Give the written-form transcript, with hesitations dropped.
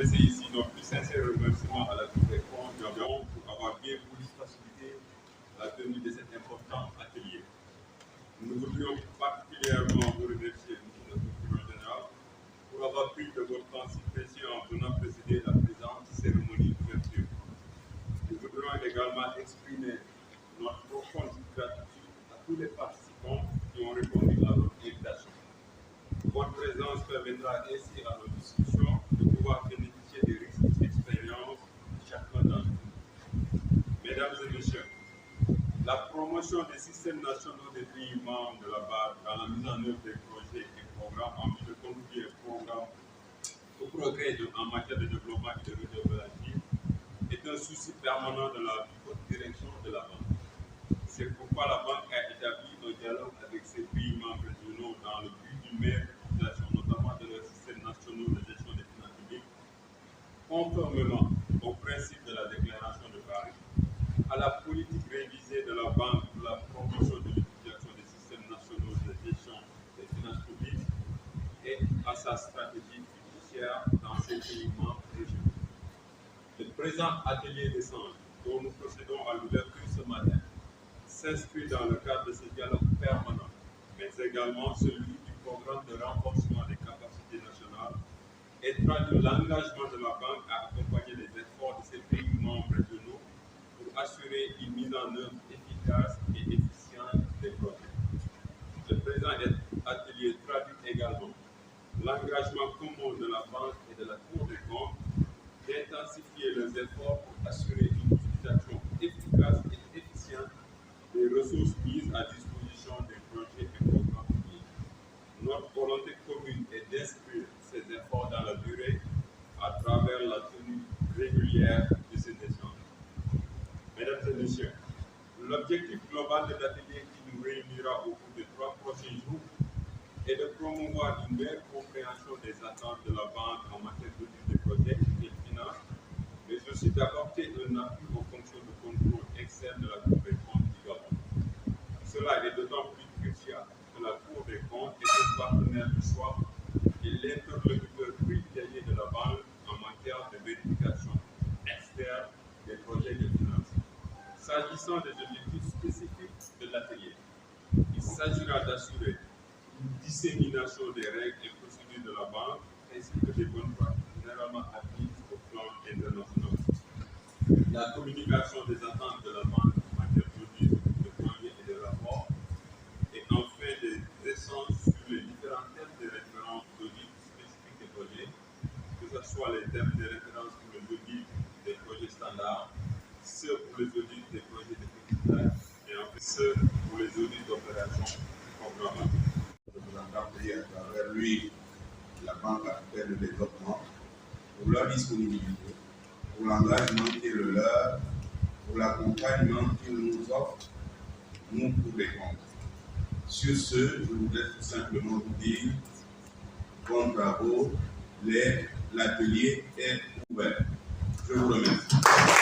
adresser ici nos plus sincères remerciements à la Cour des comptes pour avoir bien voulu faciliter la tenue de cet important atelier. Nous voudrions particulièrement vous remercier, monsieur le procureur général, pour avoir pris de votre temps si précieux en venant présider la présente cérémonie d'ouverture. Nous voudrions également exprimer notre profonde gratitude à tous les participants qui ont répondu à notre invitation. Votre présence permettra ainsi à nos discussions de pouvoir bénéficier des risques d'expérience de chacun d'entre nous. Mesdames et messieurs, la promotion des systèmes nationaux des pays membres de la BAD dans la mise en œuvre des projets et programmes en vue de contribuer au progrès en matière de développement et de redevabilité est un souci permanent de la haute direction de la Banque. C'est pourquoi la Banque a établi un dialogue avec ses pays membres régionaux dans le but d'une meilleure utilisation, notamment de leurs systèmes nationaux de gestion des finances publiques, conformément au principe de la Déclaration de Paris, à la politique révisée de la Banque pour la promotion de l'utilisation des systèmes nationaux de gestion des finances publiques et à sa stratégie fiduciaire dans ces pays membres régionaux. Le présent atelier d'échange dont nous procédons à l'ouverture ce matin s'inscrit dans le cadre de ce dialogue permanent, mais également celui du programme de renforcement des capacités nationales et traduit l'engagement de la Banque à accompagner les efforts de ses pays membres régionaux pour assurer une mise en œuvre efficace et efficiente des projets. Le présent atelier traduit également l'engagement commun de la Banque et de la Cour des comptes d'intensifier leurs efforts pour assurer une utilisation efficace et efficiente des ressources mises à disposition des projets et programmes publics. Notre volonté commune est d'inscrire ces efforts dans la durée à travers la tenue régulière de ces échanges. Mesdames et messieurs, l'objectif global de l'atelier qui nous réunira au cours des 3 prochains jours est de promouvoir une meilleure compréhension des attentes de la Banque en matière d'audit des projets et de finances, mais aussi d'apporter un appui aux fonctions de contrôle externe de la Cour des comptes également. Cela est d'autant plus crucial que la Cour des comptes est un partenaire du choix et l'interlocuteur privilégié de la Banque en matière de vérification externe des projets de finances. S'agissant des objectifs spécifiques de l'atelier, il s'agira d'assurer une dissémination des règles et procédures de la Banque ainsi que des bonnes pratiques généralement admises au plan international. La communication des attentes de la Banque en matière d'audit, de projets et de rapports, et enfin des échanges sur les différents thèmes de référence d'audit spécifiques des projets, que ce soit les thèmes de référence pour les audits des projets standards, ceux pour les audits des projets de petite taille et enfin ceux pour les audits d'opérations programmatiques. Représentant payé à travers lui la Banque africaine de développement pour leur disponibilité, pour l'engagement qui est le leur, pour l'accompagnement qu'ils nous offrent, nous pour les comptes. Sur ce, je voudrais tout simplement vous dire bon bravo, l'atelier est ouvert. Je vous remercie.